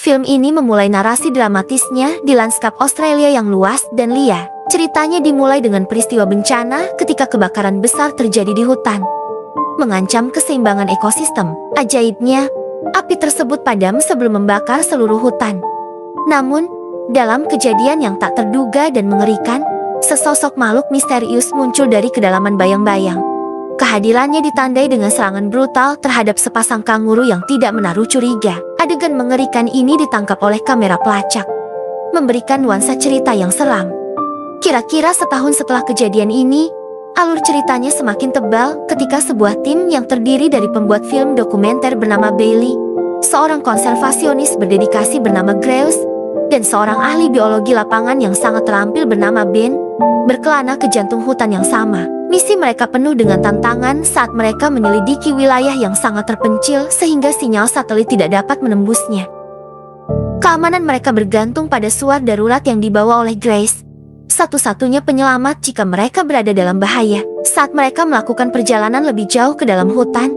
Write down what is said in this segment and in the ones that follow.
Film ini memulai narasi dramatisnya di lanskap Australia yang luas dan liar. Ceritanya dimulai dengan peristiwa bencana ketika kebakaran besar terjadi di hutan, mengancam keseimbangan ekosistem. Ajaibnya, api tersebut padam sebelum membakar seluruh hutan. Namun, dalam kejadian yang tak terduga dan mengerikan, sesosok makhluk misterius muncul dari kedalaman bayang-bayang. Kehadirannya ditandai dengan serangan brutal terhadap sepasang kanguru yang tidak menaruh curiga. Adegan mengerikan ini ditangkap oleh kamera pelacak, memberikan nuansa cerita yang seram. Kira-kira setahun setelah kejadian ini, alur ceritanya semakin tebal ketika sebuah tim yang terdiri dari pembuat film dokumenter bernama Bailey, seorang konservasionis berdedikasi bernama Grace, dan seorang ahli biologi lapangan yang sangat terampil bernama Ben, berkelana ke jantung hutan yang sama. Misi mereka penuh dengan tantangan saat mereka menyelidiki wilayah yang sangat terpencil sehingga sinyal satelit tidak dapat menembusnya. Keamanan mereka bergantung pada suar darurat yang dibawa oleh Grace, satu-satunya penyelamat jika mereka berada dalam bahaya. Saat mereka melakukan perjalanan lebih jauh ke dalam hutan,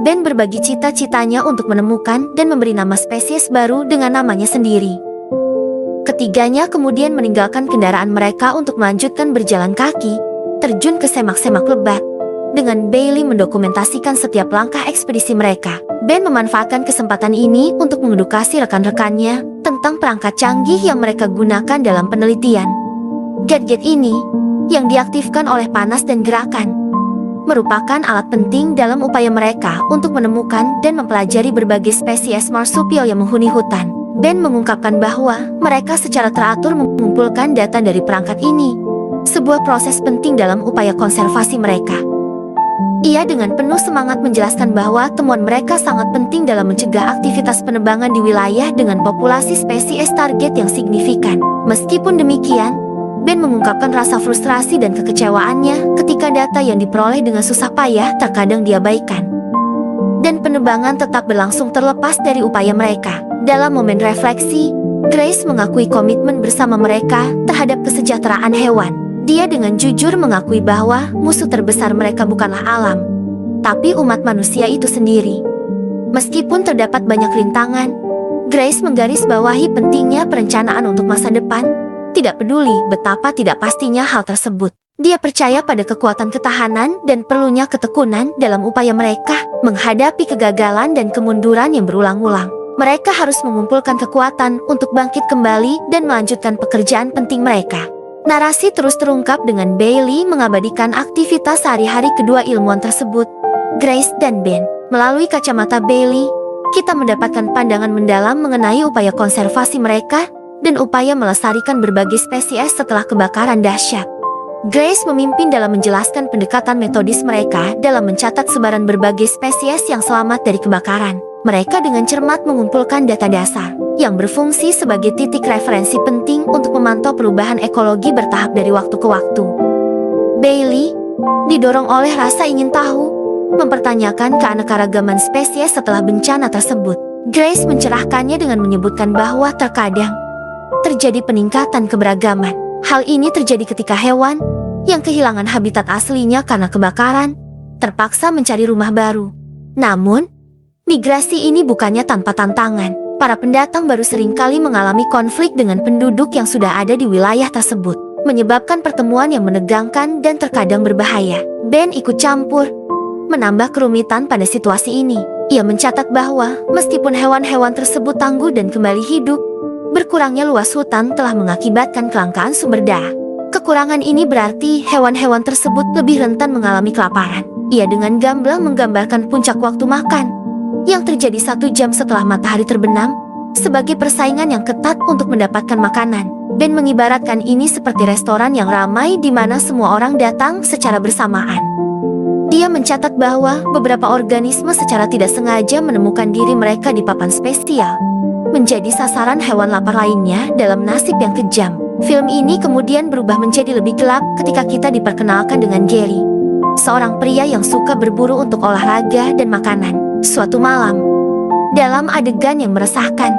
Ben berbagi cita-citanya untuk menemukan dan memberi nama spesies baru dengan namanya sendiri. Ketiganya kemudian meninggalkan kendaraan mereka untuk melanjutkan berjalan kaki, terjun ke semak-semak lebat. Dengan Bailey mendokumentasikan setiap langkah ekspedisi mereka, Ben memanfaatkan kesempatan ini untuk mengedukasi rekan-rekannya tentang perangkat canggih yang mereka gunakan dalam penelitian. Gadget ini, yang diaktifkan oleh panas dan gerakan, merupakan alat penting dalam upaya mereka untuk menemukan dan mempelajari berbagai spesies marsupial yang menghuni hutan. Ben mengungkapkan bahwa mereka secara teratur mengumpulkan data dari perangkat ini, sebuah proses penting dalam upaya konservasi mereka. Ia dengan penuh semangat menjelaskan bahwa temuan mereka sangat penting dalam mencegah aktivitas penebangan di wilayah dengan populasi spesies target yang signifikan. Meskipun demikian, Ben mengungkapkan rasa frustrasi dan kekecewaannya ketika data yang diperoleh dengan susah payah terkadang diabaikan, dan penebangan tetap berlangsung terlepas dari upaya mereka. Dalam momen refleksi, Grace mengakui komitmen bersama mereka terhadap kesejahteraan hewan. Dia dengan jujur mengakui bahwa musuh terbesar mereka bukanlah alam, tapi umat manusia itu sendiri. Meskipun terdapat banyak rintangan, Grace menggarisbawahi pentingnya perencanaan untuk masa depan, tidak peduli betapa tidak pastinya hal tersebut. Dia percaya pada kekuatan ketahanan dan perlunya ketekunan dalam upaya mereka menghadapi kegagalan dan kemunduran yang berulang-ulang. Mereka harus mengumpulkan kekuatan untuk bangkit kembali dan melanjutkan pekerjaan penting mereka. Narasi terus terungkap dengan Bailey mengabadikan aktivitas sehari-hari kedua ilmuwan tersebut, Grace dan Ben. Melalui kacamata Bailey, kita mendapatkan pandangan mendalam mengenai upaya konservasi mereka dan upaya melestarikan berbagai spesies setelah kebakaran dahsyat. Grace memimpin dalam menjelaskan pendekatan metodis mereka dalam mencatat sebaran berbagai spesies yang selamat dari kebakaran. Mereka dengan cermat mengumpulkan data dasar yang berfungsi sebagai titik referensi penting untuk memantau perubahan ekologi bertahap dari waktu ke waktu. Bailey, didorong oleh rasa ingin tahu, mempertanyakan keanekaragaman spesies setelah bencana tersebut. Grace mencerahkannya dengan menyebutkan bahwa terkadang terjadi peningkatan keberagaman. Hal ini terjadi ketika hewan yang kehilangan habitat aslinya karena kebakaran terpaksa mencari rumah baru. Namun, migrasi ini bukannya tanpa tantangan. Para pendatang baru seringkali mengalami konflik dengan penduduk yang sudah ada di wilayah tersebut, menyebabkan pertemuan yang menegangkan dan terkadang berbahaya. Ben ikut campur, menambah kerumitan pada situasi ini. Ia mencatat bahwa meskipun hewan-hewan tersebut tangguh dan kembali hidup, berkurangnya luas hutan telah mengakibatkan kelangkaan sumber daya. Kekurangan ini berarti hewan-hewan tersebut lebih rentan mengalami kelaparan. Ia dengan gamblang menggambarkan puncak waktu makan yang terjadi 1 jam setelah matahari terbenam sebagai persaingan yang ketat untuk mendapatkan makanan. Ben mengibaratkan ini seperti restoran yang ramai di mana semua orang datang secara bersamaan. Dia mencatat bahwa beberapa organisme secara tidak sengaja menemukan diri mereka di papan spesial, menjadi sasaran hewan lapar lainnya dalam nasib yang kejam. Film ini kemudian berubah menjadi lebih gelap ketika kita diperkenalkan dengan Gary, seorang pria yang suka berburu untuk olahraga dan makanan. Suatu malam, dalam adegan yang meresahkan,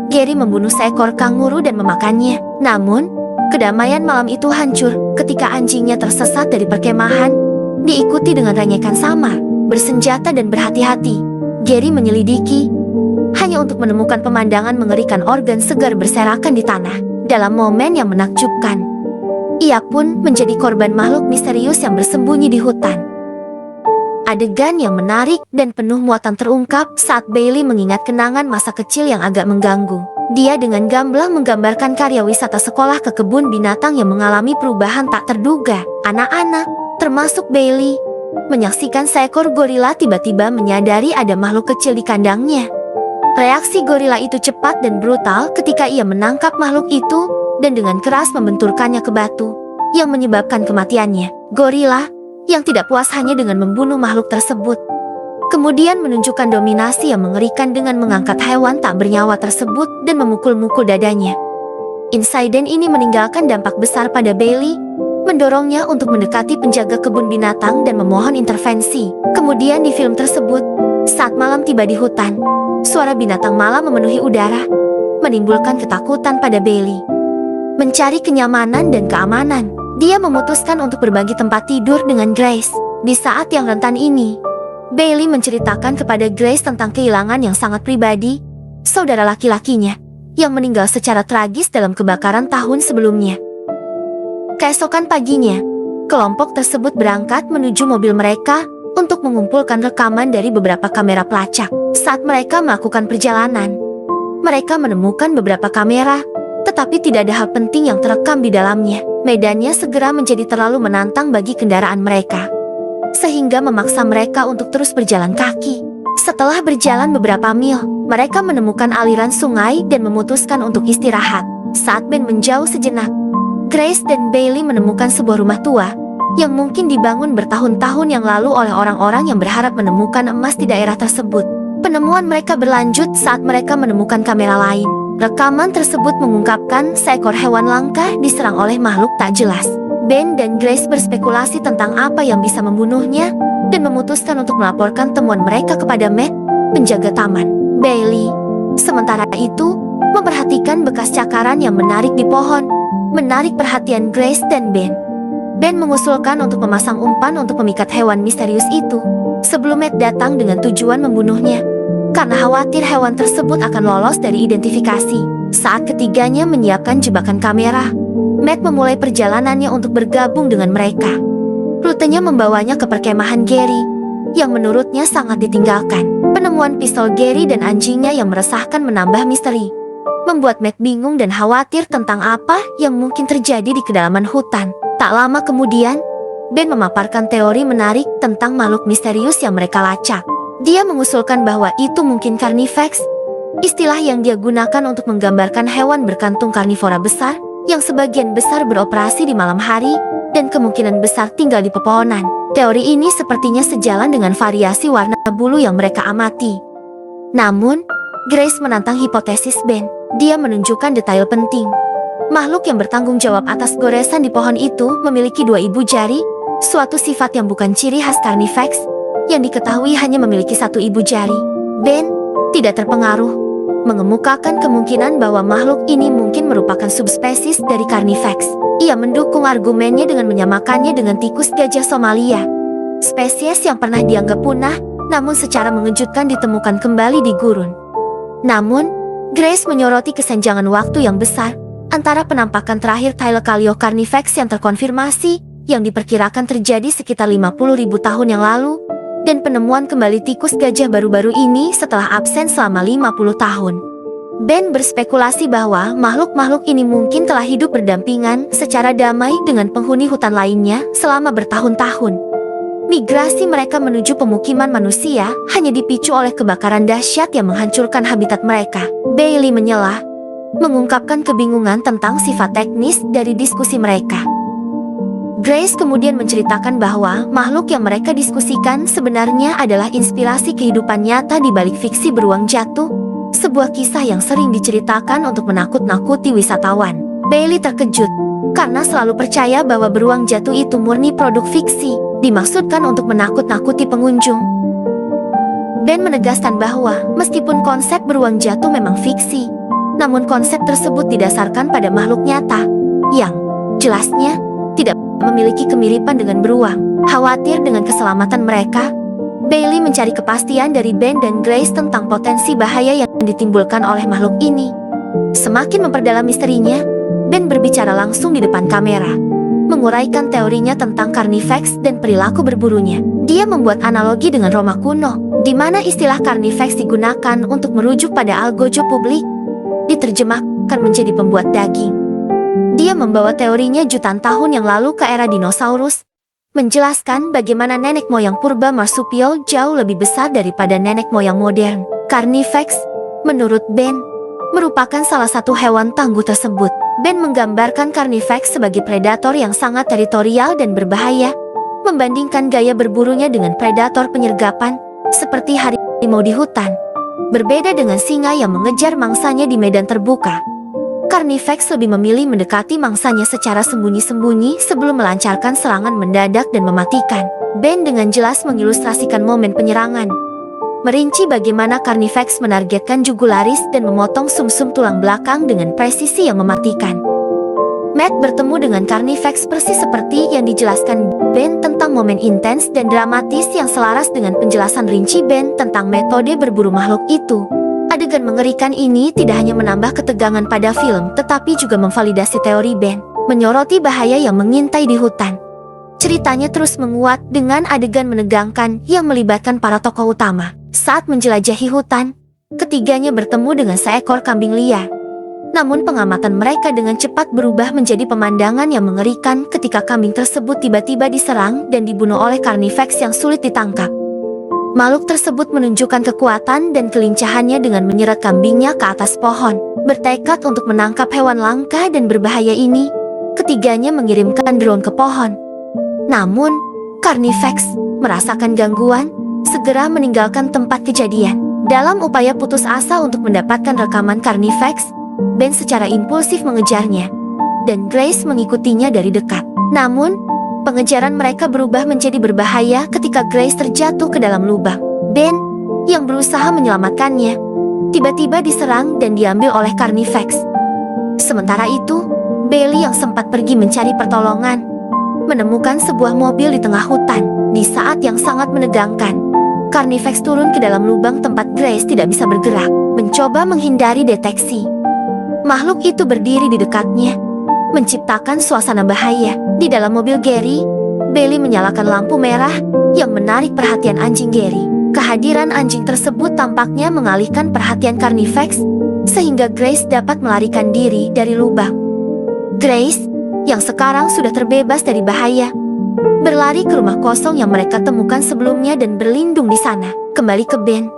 Gary membunuh seekor kanguru dan memakannya. Namun, kedamaian malam itu hancur ketika anjingnya tersesat dari perkemahan, diikuti dengan rengekan samar. Bersenjata dan berhati-hati, Gary menyelidiki hanya untuk menemukan pemandangan mengerikan organ segar berserakan di tanah. Dalam momen yang menakjubkan, ia pun menjadi korban makhluk misterius yang bersembunyi di hutan. Adegan yang menarik dan penuh muatan terungkap saat Bailey mengingat kenangan masa kecil yang agak mengganggu. Dia dengan gamblang menggambarkan karya wisata sekolah ke kebun binatang yang mengalami perubahan tak terduga. Anak-anak, termasuk Bailey, menyaksikan seekor gorila tiba-tiba menyadari ada makhluk kecil di kandangnya. Reaksi gorila itu cepat dan brutal ketika ia menangkap makhluk itu dan dengan keras membenturkannya ke batu, yang menyebabkan kematiannya. Gorila yang tidak puas hanya dengan membunuh makhluk tersebut, kemudian menunjukkan dominasi yang mengerikan dengan mengangkat hewan tak bernyawa tersebut dan memukul-mukul dadanya. Insiden ini meninggalkan dampak besar pada Bailey, mendorongnya untuk mendekati penjaga kebun binatang dan memohon intervensi. Kemudian di film tersebut, saat malam tiba di hutan, suara binatang malam memenuhi udara, menimbulkan ketakutan pada Bailey. Mencari kenyamanan dan keamanan, dia memutuskan untuk berbagi tempat tidur dengan Grace. Di saat yang rentan ini, Bailey menceritakan kepada Grace tentang kehilangan yang sangat pribadi, saudara laki-lakinya, yang meninggal secara tragis dalam kebakaran tahun sebelumnya. Keesokan paginya, kelompok tersebut berangkat menuju mobil mereka untuk mengumpulkan rekaman dari beberapa kamera pelacak. Saat mereka melakukan perjalanan, mereka menemukan beberapa kamera, tetapi tidak ada hal penting yang terekam di dalamnya. Medannya segera menjadi terlalu menantang bagi kendaraan mereka, sehingga memaksa mereka untuk terus berjalan kaki. Setelah berjalan beberapa mil, mereka menemukan aliran sungai dan memutuskan untuk istirahat. Saat Ben menjauh sejenak, Grace dan Bailey menemukan sebuah rumah tua yang mungkin dibangun bertahun-tahun yang lalu oleh orang-orang yang berharap menemukan emas di daerah tersebut. Penemuan mereka berlanjut saat mereka menemukan kamera lain. Rekaman tersebut mengungkapkan seekor hewan langka diserang oleh makhluk tak jelas. Ben dan Grace berspekulasi tentang apa yang bisa membunuhnya dan memutuskan untuk melaporkan temuan mereka kepada Matt, penjaga taman. Bailey, sementara itu, memperhatikan bekas cakaran yang menarik di pohon, menarik perhatian Grace dan Ben. Ben mengusulkan untuk memasang umpan untuk memikat hewan misterius itu sebelum Matt datang dengan tujuan membunuhnya, karena khawatir hewan tersebut akan lolos dari identifikasi. Saat ketiganya menyiapkan jebakan kamera, Matt memulai perjalanannya untuk bergabung dengan mereka. Rutenya membawanya ke perkemahan Gary, yang menurutnya sangat ditinggalkan. Penemuan pistol Gary dan anjingnya yang meresahkan menambah misteri, membuat Matt bingung dan khawatir tentang apa yang mungkin terjadi di kedalaman hutan. Tak lama kemudian, Ben memaparkan teori menarik tentang makhluk misterius yang mereka lacak. Dia mengusulkan bahwa itu mungkin Carnifex, istilah yang dia gunakan untuk menggambarkan hewan berkantung karnivora besar yang sebagian besar beroperasi di malam hari dan kemungkinan besar tinggal di pepohonan. Teori ini sepertinya sejalan dengan variasi warna bulu yang mereka amati. Namun, Grace menantang hipotesis Ben. Dia menunjukkan detail penting. Makhluk yang bertanggung jawab atas goresan di pohon itu memiliki 2 ibu jari, suatu sifat yang bukan ciri khas Carnifex, yang diketahui hanya memiliki 1 ibu jari. Ben tidak terpengaruh, mengemukakan kemungkinan bahwa makhluk ini mungkin merupakan subspesies dari Carnifex. Ia mendukung argumennya dengan menyamakannya dengan tikus gajah Somalia, spesies yang pernah dianggap punah, namun secara mengejutkan ditemukan kembali di gurun. Namun, Grace menyoroti kesenjangan waktu yang besar antara penampakan terakhir Thylacoleo carnifex yang terkonfirmasi, yang diperkirakan terjadi sekitar 50.000 tahun yang lalu, dan penemuan kembali tikus gajah baru-baru ini setelah absen selama 50 tahun. Ben berspekulasi bahwa makhluk-makhluk ini mungkin telah hidup berdampingan secara damai dengan penghuni hutan lainnya selama bertahun-tahun. Migrasi mereka menuju pemukiman manusia hanya dipicu oleh kebakaran dahsyat yang menghancurkan habitat mereka. Bailey menyela, mengungkapkan kebingungan tentang sifat teknis dari diskusi mereka. Grace kemudian menceritakan bahwa makhluk yang mereka diskusikan sebenarnya adalah inspirasi kehidupan nyata di balik fiksi beruang jatuh, sebuah kisah yang sering diceritakan untuk menakut-nakuti wisatawan. Bailey terkejut, karena selalu percaya bahwa beruang jatuh itu murni produk fiksi, dimaksudkan untuk menakut-nakuti pengunjung. Ben menegaskan bahwa meskipun konsep beruang jatuh memang fiksi, namun konsep tersebut didasarkan pada makhluk nyata, yang jelasnya tidak memiliki kemiripan dengan beruang. Khawatir dengan keselamatan mereka, Bailey mencari kepastian dari Ben dan Grace tentang potensi bahaya yang ditimbulkan oleh makhluk ini. Semakin memperdalam misterinya, Ben berbicara langsung di depan kamera, menguraikan teorinya tentang Carnifex dan perilaku berburunya. Dia membuat analogi dengan Roma kuno, di mana istilah Carnifex digunakan untuk merujuk pada algojo publik, diterjemahkan menjadi pembuat daging. Dia membawa teorinya jutaan tahun yang lalu ke era dinosaurus, menjelaskan bagaimana nenek moyang purba marsupial jauh lebih besar daripada nenek moyang modern. Carnifex, menurut Ben, merupakan salah satu hewan tangguh tersebut. Ben menggambarkan Carnifex sebagai predator yang sangat teritorial dan berbahaya, membandingkan gaya berburunya dengan predator penyergapan, seperti harimau di hutan. Berbeda dengan singa yang mengejar mangsanya di medan terbuka, Carnifex lebih memilih mendekati mangsanya secara sembunyi-sembunyi sebelum melancarkan serangan mendadak dan mematikan. Ben dengan jelas mengilustrasikan momen penyerangan, merinci bagaimana Carnifex menargetkan jugularis dan memotong sumsum tulang belakang dengan presisi yang mematikan. Matt bertemu dengan Carnifex persis seperti yang dijelaskan Ben tentang momen intens dan dramatis yang selaras dengan penjelasan rinci Ben tentang metode berburu makhluk itu. Adegan mengerikan ini tidak hanya menambah ketegangan pada film, tetapi juga memvalidasi teori Ben, menyoroti bahaya yang mengintai di hutan. Ceritanya terus menguat dengan adegan menegangkan yang melibatkan para tokoh utama. Saat menjelajahi hutan, ketiganya bertemu dengan seekor kambing liar. Namun pengamatan mereka dengan cepat berubah menjadi pemandangan yang mengerikan ketika kambing tersebut tiba-tiba diserang dan dibunuh oleh Carnifex yang sulit ditangkap. Makhluk tersebut menunjukkan kekuatan dan kelincahannya dengan menyeret kambingnya ke atas pohon. Bertekad untuk menangkap hewan langka dan berbahaya ini, ketiganya mengirimkan drone ke pohon. Namun, Carnifex merasakan gangguan, segera meninggalkan tempat kejadian. Dalam upaya putus asa untuk mendapatkan rekaman Carnifex, Ben secara impulsif mengejarnya, dan Grace mengikutinya dari dekat. Namun, pengejaran mereka berubah menjadi berbahaya ketika Grace terjatuh ke dalam lubang. Ben, yang berusaha menyelamatkannya, tiba-tiba diserang dan diambil oleh Carnifex. Sementara itu, Bailey yang sempat pergi mencari pertolongan, menemukan sebuah mobil di tengah hutan. Di saat yang sangat menegangkan, Carnifex turun ke dalam lubang tempat Grace tidak bisa bergerak, mencoba menghindari deteksi. Makhluk itu berdiri di dekatnya, menciptakan suasana bahaya. Di dalam mobil Gary, Bailey menyalakan lampu merah yang menarik perhatian anjing Gary. Kehadiran anjing tersebut tampaknya mengalihkan perhatian Carnifex, sehingga Grace dapat melarikan diri dari lubang. Grace, yang sekarang sudah terbebas dari bahaya, berlari ke rumah kosong yang mereka temukan sebelumnya dan berlindung di sana. Kembali ke Ben,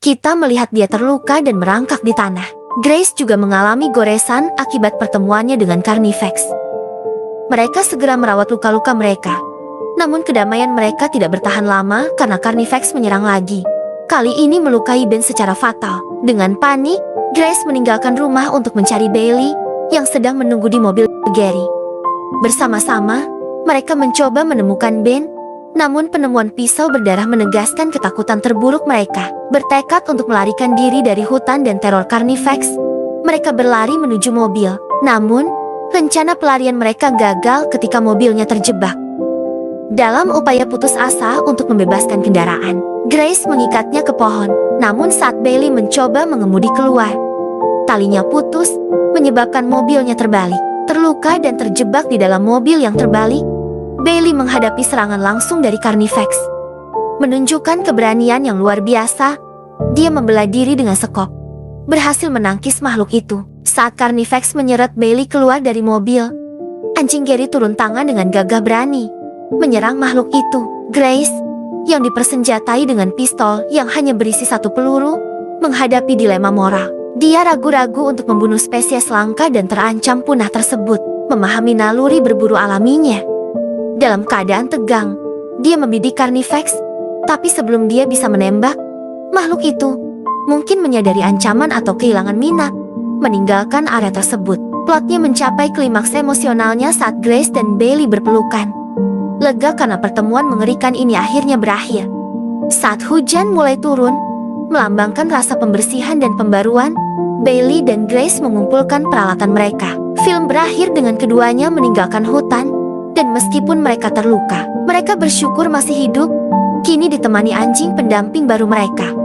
kita melihat dia terluka dan merangkak di tanah. Grace juga mengalami goresan akibat pertemuannya dengan Carnifex. Mereka segera merawat luka-luka mereka. Namun kedamaian mereka tidak bertahan lama karena Carnifex menyerang lagi. Kali ini melukai Ben secara fatal. Dengan panik, Grace meninggalkan rumah untuk mencari Bailey yang sedang menunggu di mobil Gary. Bersama-sama, mereka mencoba menemukan Ben. Namun penemuan pisau berdarah menegaskan ketakutan terburuk mereka. Bertekad untuk melarikan diri dari hutan dan teror Carnifex, mereka berlari menuju mobil. Namun, rencana pelarian mereka gagal ketika mobilnya terjebak. Dalam upaya putus asa untuk membebaskan kendaraan, Grace mengikatnya ke pohon. Namun saat Bailey mencoba mengemudi keluar, talinya putus, menyebabkan mobilnya terbalik. Terluka dan terjebak di dalam mobil yang terbalik, Bailey menghadapi serangan langsung dari Carnifex. Menunjukkan keberanian yang luar biasa, dia membelah diri dengan sekop, berhasil menangkis makhluk itu. Saat Carnifex menyeret Bailey keluar dari mobil, anjing Gary turun tangan dengan gagah berani, menyerang makhluk itu. Grace, yang dipersenjatai dengan pistol yang hanya berisi satu peluru, menghadapi dilema moral. Dia ragu-ragu untuk membunuh spesies langka dan terancam punah tersebut, memahami naluri berburu alaminya. Dalam keadaan tegang, dia membidik Carnifex, tapi sebelum dia bisa menembak, makhluk itu mungkin menyadari ancaman atau kehilangan minat, meninggalkan area tersebut. Plotnya mencapai klimaks emosionalnya saat Grace dan Bailey berpelukan. Lega karena pertemuan mengerikan ini akhirnya berakhir. Saat hujan mulai turun, melambangkan rasa pembersihan dan pembaruan, Bailey dan Grace mengumpulkan peralatan mereka. Film berakhir dengan keduanya meninggalkan hutan, dan meskipun mereka terluka, mereka bersyukur masih hidup kini ditemani anjing pendamping baru mereka.